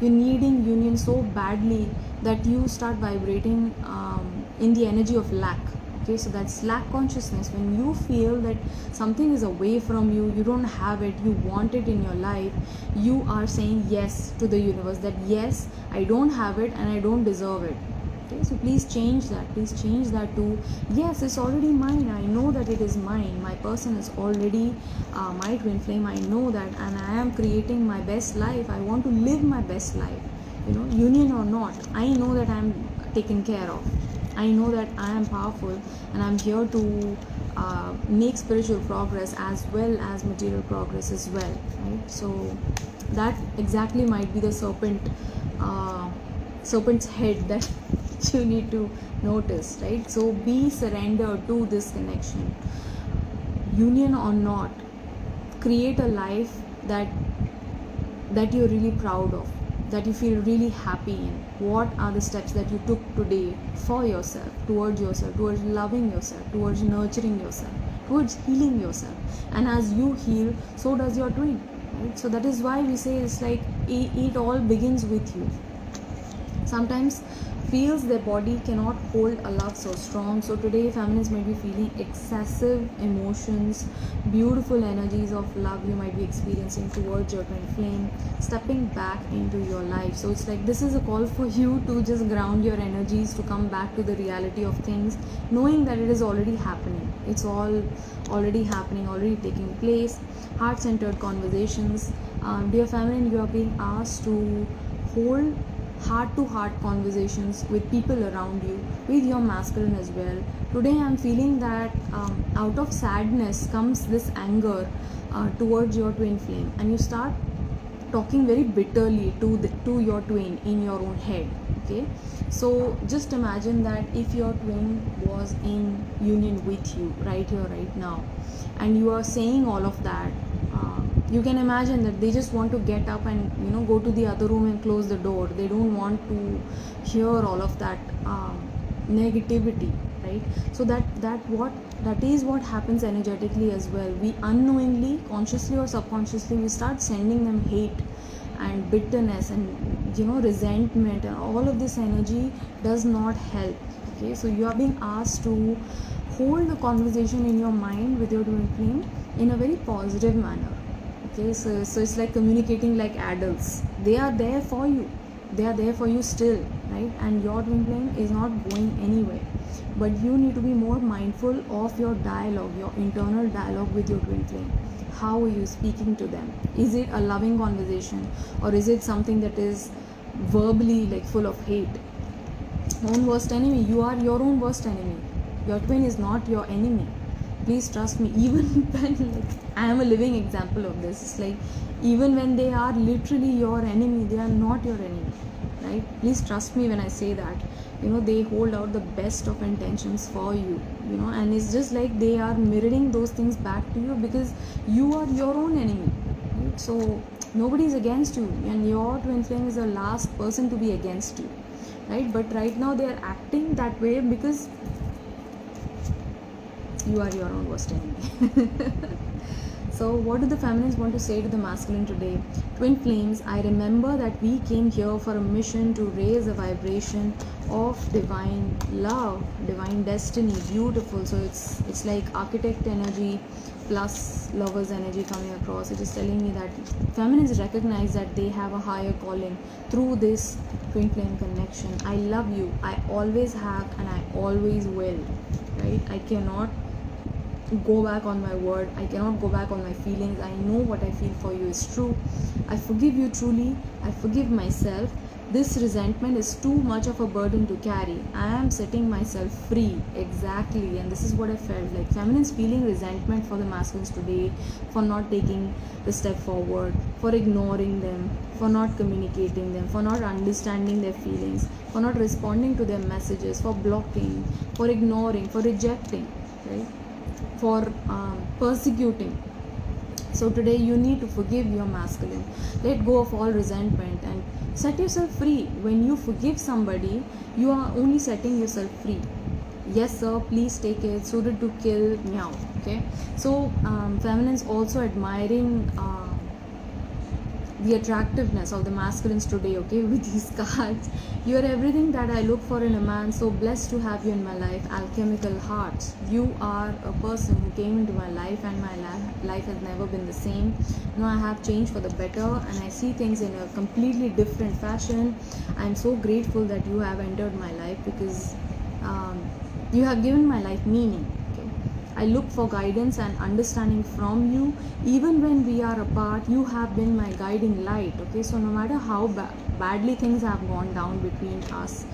union so badly that you start vibrating in the energy of lack. Okay, so that's lack consciousness. When you feel that something is away from you, you don't have it, you want it in your life, you are saying yes to the universe that yes, I don't have it and I don't deserve it. Okay, so please change that. Please change that to yes, it's already mine. I know that it is mine. My person is already my twin flame. I know that, and I am creating my best life. I want to live my best life. Union or not, I know that I am taken care of. I know that I am powerful and I'm here to make spiritual progress as well as material progress as well, right? So that exactly might be the serpent's head that you need to notice, right? So be surrendered to this connection, union or not. Create a life that you're really proud of, that you feel really happy in. What are the steps that you took today for yourself, towards loving yourself, towards nurturing yourself, towards healing yourself? And as you heal, so does your twin, right? So that is why we say it's like it all begins with you. Sometimes feels their body cannot hold a love so strong. So today feminines might be feeling excessive emotions, beautiful energies of love you might be experiencing towards your twin flame, stepping back into your life. So it's like this is a call for you to just ground your energies, to come back to the reality of things, knowing that it is already happening. It's all already happening, already taking place. Heart-centered conversations. Dear feminine, you are being asked to hold heart-to-heart conversations with people around you, with your masculine as well. Today I'm feeling that out of sadness comes this anger towards your twin flame, and you start talking very bitterly to your twin in your own head. Okay, so just imagine that if your twin was in union with you right here right now, and you are saying all of that, you can imagine that they just want to get up and go to the other room and close the door. They don't want to hear all of that negativity, right? So that is what happens energetically as well. We unknowingly, consciously or subconsciously, we start sending them hate and bitterness and resentment, and all of this energy does not help. Okay, so you are being asked to hold the conversation in your mind with your twin flame in a very positive manner. Okay, so it's like communicating like adults. They are there for you. They are there for you still, right? And your twin flame is not going anywhere. But you need to be more mindful of your dialogue, your internal dialogue with your twin flame. How are you speaking to them? Is it a loving conversation, or is it something that is verbally like full of hate? Own worst enemy. You are your own worst enemy. Your twin is not your enemy. Please trust me. Even when I am a living example of this. It's like even when they are literally your enemy, they are not your enemy, right? Please trust me when I say that. They hold out the best of intentions for you, and it's just like they are mirroring those things back to you, because you are your own enemy, right? So nobody is against you, and your twin flame is the last person to be against you, right? But right now they are acting that way because you are your own worst enemy. So what do the feminines want to say to the masculine today? Twin flames, I remember that we came here for a mission to raise a vibration of divine love, divine destiny. Beautiful. So it's like architect energy plus lovers energy coming across. It is telling me that feminines recognize that they have a higher calling through this twin flame connection. I love you. I always have and I always will, right? I cannot go back on my word. I cannot go back on my feelings. I know what I feel for you is true. I forgive you truly. I forgive myself. This resentment is too much of a burden to carry. I am setting myself free. Exactly. And this is what I felt like. Feminines feeling resentment for the masculines today, for not taking the step forward, for ignoring them, for not communicating them, for not understanding their feelings, for not responding to their messages, for blocking, for ignoring, for rejecting, right? For persecuting. So today you need to forgive your masculine. Let go of all resentment and set yourself free. When you forgive somebody, you are only setting yourself free. Yes sir, please take it. Suited to kill, meow. Okay, so feminines also admiring the attractiveness of the masculines today, okay, with these cards. You are everything that I look for in a man, so blessed to have you in my life. Alchemical hearts, you are a person who came into my life, and my life has never been the same. I have changed for the better, and I see things in a completely different fashion. I am so grateful that you have entered my life, because you have given my life meaning. I look for guidance and understanding from you. Even when we are apart, you have been my guiding light. Okay, so no matter how badly things have gone down between us,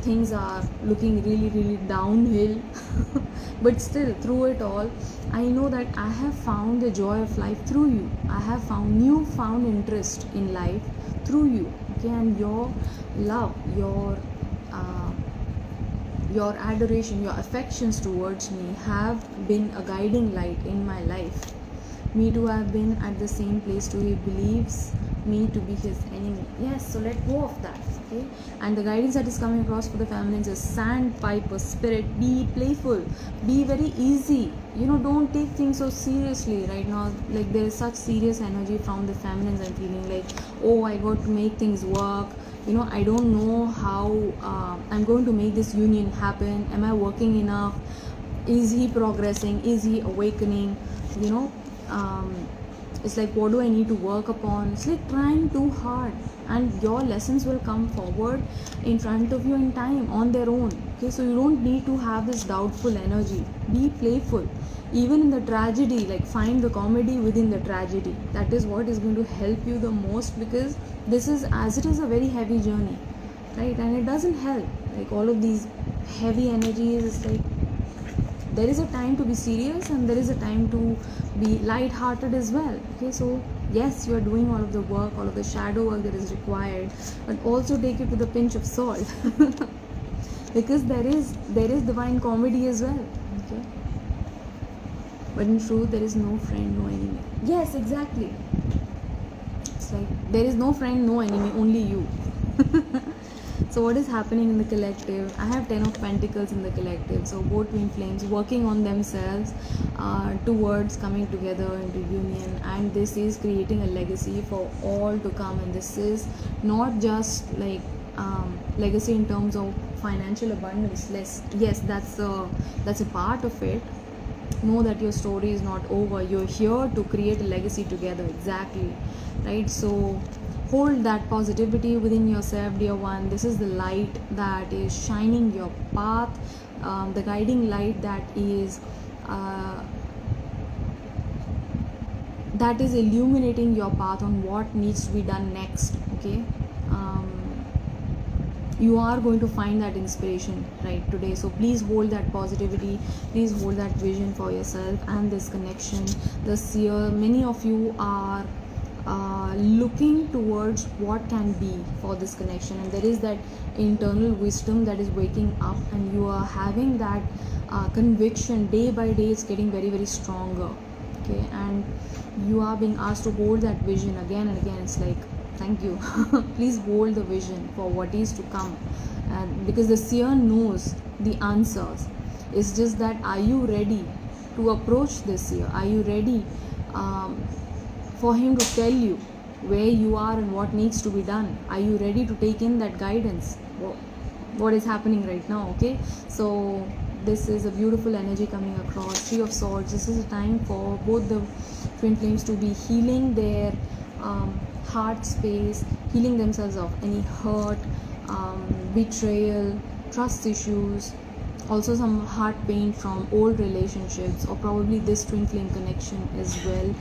things are looking really really downhill. But still, through it all, I know that I have found the joy of life through you. I have found newfound interest in life through you. Okay, and your love, uh, your adoration, your affections towards me have been a guiding light in my life. Me too have been at the same place too. He believes me to be his enemy. Yes, so let go of that. Okay, and the guidance that is coming across for the feminines is sandpiper spirit. Be playful, be very easy. Don't take things so seriously right now. Like, there is such serious energy from the feminines. I'm feeling like, oh, I got to make things work. I don't know how I'm going to make this union happen. Am I working enough? Is he progressing? Is he awakening? It's like, what do I need to work upon? It's like trying too hard, and your lessons will come forward in front of you in time on their own. Okay, so you don't need to have this doubtful energy. Be playful, even in the tragedy. Like, find the comedy within the tragedy. That is what is going to help you the most, because this is, as it is, a very heavy journey, right? And it doesn't help, like, all of these heavy energies. It's like, there is a time to be serious and there is a time to be light-hearted as well. Okay, so yes, you are doing all of the work, all of the shadow work that is required, but also take it with a pinch of salt. Because there is divine comedy as well. Okay, but in truth, there is no friend, no enemy. Yes, exactly. It's like, there is no friend, no enemy, only you. So what is happening in the collective? I have 10 of Pentacles in the collective. So both twin flames working on themselves towards coming together into union, and this is creating a legacy for all to come. And this is not just like legacy in terms of financial abundance. Yes, that's a part of it. Know that your story is not over. You're here to create a legacy together. Exactly, right? So hold that positivity within yourself, dear one. This is the light that is shining your path, the guiding light that is illuminating your path on what needs to be done next. Okay, you are going to find that inspiration right today. So please hold that positivity, please hold that vision for yourself and this connection. This year, many of you are looking towards what can be for this connection, and there is that internal wisdom that is waking up, and you are having that conviction day by day. It's getting very very stronger. Okay, and you are being asked to hold that vision again and again. It's like, thank you. Please hold the vision for what is to come, because the seer knows the answers. It's just that, are you ready to approach this year? Are you ready for him to tell you where you are and what needs to be done? Are you ready to take in that guidance? What is happening right now? Okay, so this is a beautiful energy coming across. Three of Swords. This is a time for both the twin flames to be healing their heart space, healing themselves of any hurt, betrayal, trust issues, also some heart pain from old relationships, or probably this twin flame connection as well.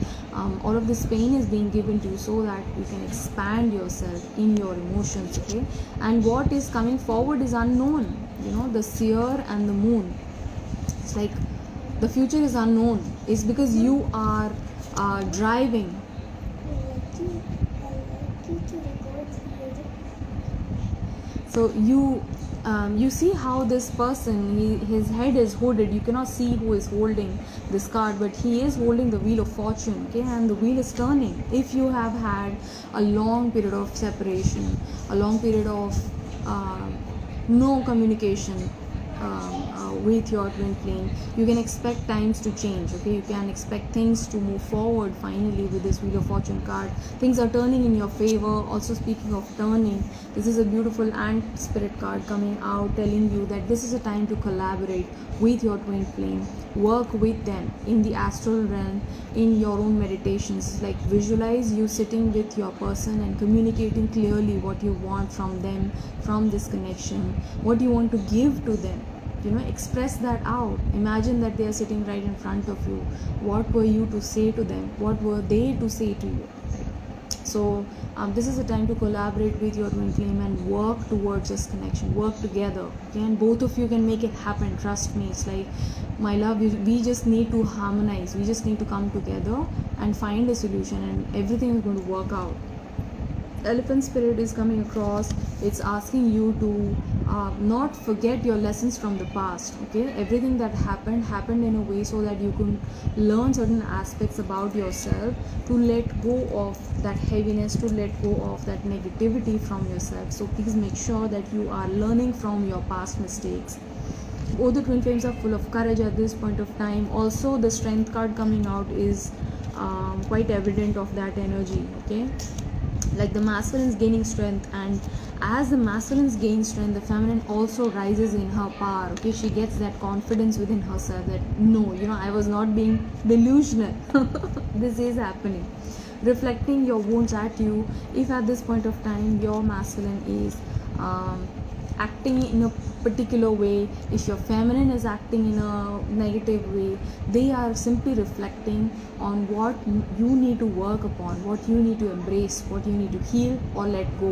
All of this pain is being given to you so that you can expand yourself in your emotions. Okay, and what is coming forward is unknown. The seer and the moon, it's like the future is unknown. It's because you are driving. So you see how this person, his head is hooded. You cannot see who is holding this card, but he is holding the wheel of fortune. Okay, and the wheel is turning. If you have had a long period of separation, a long period of no communication with your twin flame, you can expect times to change. Okay, you can expect things to move forward finally with this wheel of fortune card. Things are turning in your favor. Also, speaking of turning, this is a beautiful ant spirit card coming out, telling you that this is a time to collaborate with your twin flame. Work with them in the astral realm, in your own meditations. Like, visualize you sitting with your person and communicating clearly what you want from them, from this connection, what you want to give to them. Express that out. Imagine that they are sitting right in front of you. What were you to say to them? What were they to say to you? So this is a time to collaborate with your twin flame and work towards this connection, work together, okay? And both of you can make it happen, trust me. It's like, my love, we just need to harmonize, we just need to come together and find a solution, and everything is going to work out. Elephant spirit is coming across. It's asking you to not forget your lessons from the past, okay? Everything that happened in a way so that you can learn certain aspects about yourself, to let go of that heaviness, to let go of that negativity from yourself. So please make sure that you are learning from your past mistakes. Both the twin flames are full of courage at this point of time. Also, the strength card coming out is quite evident of that energy, okay? Like the masculine is gaining strength, and as the masculine gains strength, the feminine also rises in her power, okay? She gets that confidence within herself that, no, I was not being delusional. This is happening. Reflecting your wounds at you. If at this point of time your masculine is acting in a particular way, if your feminine is acting in a negative way, they are simply reflecting on what you need to work upon, what you need to embrace, what you need to heal or let go,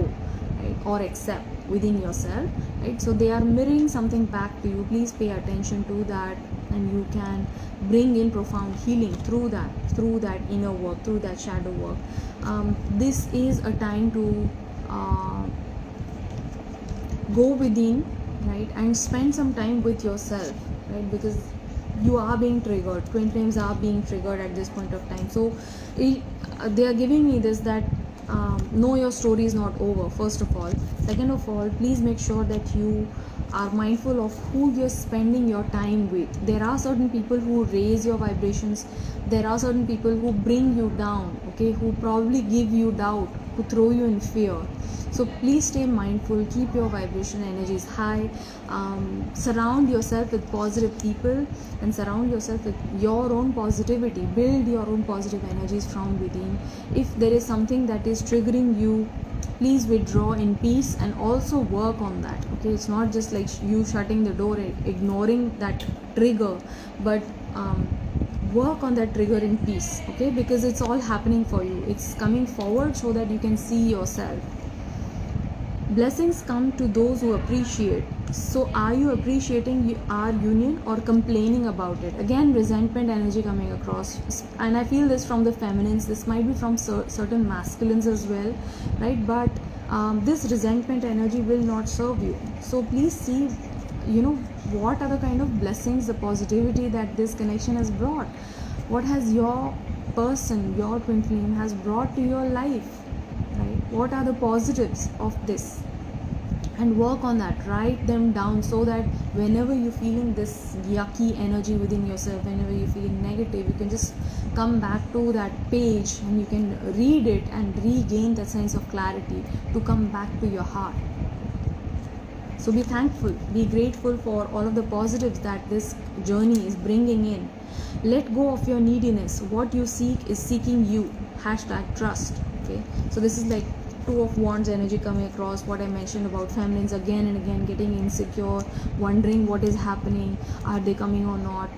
right? Or accept within yourself, right? So they are mirroring something back to you. Please pay attention to that, and you can bring in profound healing through that inner work, through that shadow work. This is a time to go within, right, and spend some time with yourself, right? Because you are being triggered, twin flames are being triggered at this point of time. So they are giving me this, that no, your story is not over, first of all. Second of all, please make sure that you are mindful of who you're spending your time with. There are certain people who raise your vibrations, there are certain people who bring you down, okay, who probably give you doubt, who throw you in fear. So please stay mindful, keep your vibration energies high, surround yourself with positive people, and surround yourself with your own positivity. Build your own positive energies from within. If there is something that is triggering you, please withdraw in peace and also work on that, okay? It's not just like you shutting the door, ignoring that trigger, but work on that trigger in peace, okay? Because it's all happening for you, it's coming forward so that you can see yourself. Blessings come to those who appreciate. So are you appreciating our union or complaining about it? Again, resentment energy coming across, and I feel this from the feminines. This might be from certain masculines as well, right? But this resentment energy will not serve you. So please see, what are the kind of blessings, the positivity that this connection has brought. What has your person, your twin flame has brought to your life, right? What are the positives of this? And work on that, write them down, so that whenever you're feeling this yucky energy within yourself, whenever you're feeling negative, you can just come back to that page and you can read it and regain that sense of clarity to come back to your heart. So be thankful, be grateful for all of the positives that this journey is bringing in. Let go of your neediness. What you seek is seeking you. #trust. Okay, so this is like Two of Wands energy coming across. What I mentioned about feminines again and again getting insecure, wondering what is happening, are they coming or not.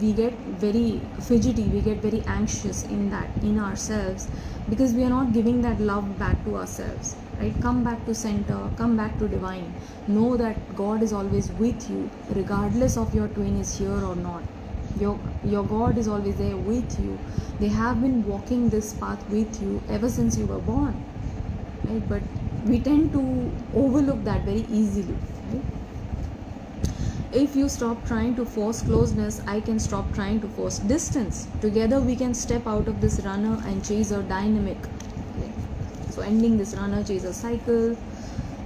We get very fidgety, we get very anxious in ourselves, because we are not giving that love back to ourselves, right? Come back to center, come back to divine. Know that God is always with you, regardless of your twin is here or not. Your God is always there with you. They have been walking this path with you ever since you were born, right? But we tend to overlook that very easily, right? If you stop trying to force closeness, I can stop trying to force distance. Together we can step out of this runner and chaser dynamic. Okay? So ending this runner chaser cycle.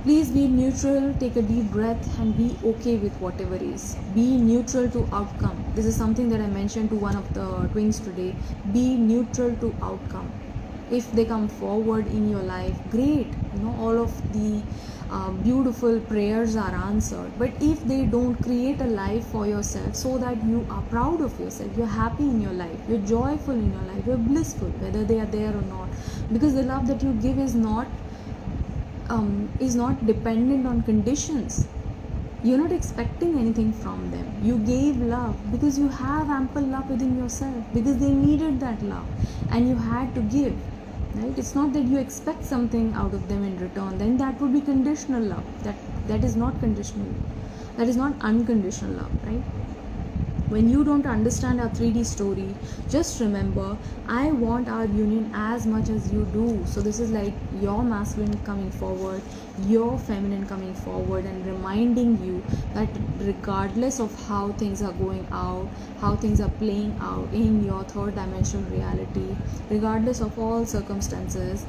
Please be neutral, take a deep breath and be okay with whatever is. Be neutral to outcome. This is something that I mentioned to one of the twins today. Be neutral to outcome. If they come forward in your life, great. All of the beautiful prayers are answered. But if they don't, create a life for yourself so that you are proud of yourself, you're happy in your life, you're joyful in your life, you're blissful, whether they are there or not. Because the love that you give is not dependent on conditions. You're not expecting anything from them. You gave love because you have ample love within yourself, because they needed that love and you had to give. right? It's not that you expect something out of them in return, then that would be conditional love. That is not conditional, that is not unconditional love, right? When you don't understand our 3D story, just remember, I want our union as much as you do. So this is like your masculine coming forward, your feminine coming forward, and reminding you that regardless of how things are going out, how things are playing out in your third dimensional reality, regardless of all circumstances,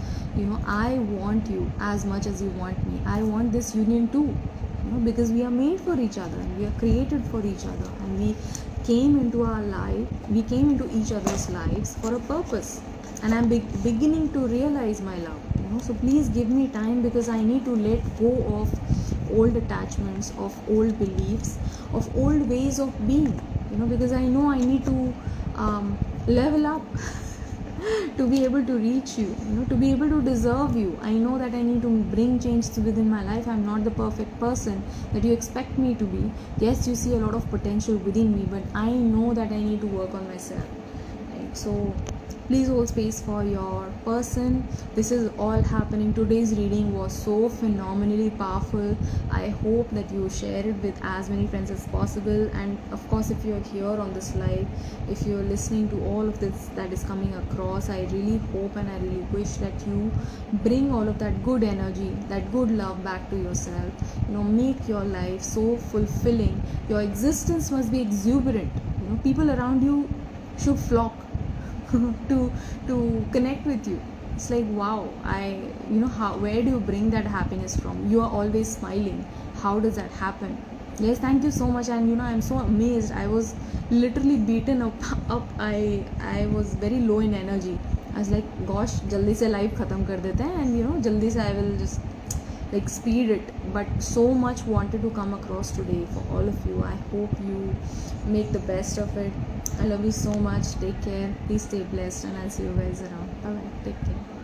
I want you as much as you want me. I want this union too, because we are made for each other and we are created for each other, and we came into each other's lives for a purpose. And I'm beginning to realize my love, so please give me time, because I need to let go of old attachments, of old beliefs, of old ways of being, because I know I need to level up to be able to reach you, to be able to deserve you. I know that I need to bring change within my life. I'm not the perfect person that you expect me to be. Yes, you see a lot of potential within me, but I know that I need to work on myself, right? So please hold space for your person. This is all happening. Today's reading was so phenomenally powerful. I hope that you share it with as many friends as possible. And of course, if you're here on this live, if you're listening to all of this that is coming across, I really hope and I really wish that you bring all of that good energy, that good love back to yourself. Make your life so fulfilling. Your existence must be exuberant. People around you should flock to connect with you. It's like, wow, where do you bring that happiness from? You are always smiling. How does that happen? Yes, thank you so much. And I'm so amazed. I was literally beaten up. I was very low in energy. I was like, gosh, jaldi se live khatam kar dete hain, and jaldi se I will just like speed it. But so much wanted to come across today for all of you. I hope you make the best of it. I love you so much. Take care. Please stay blessed, and I'll see you guys around. Bye bye. Take care.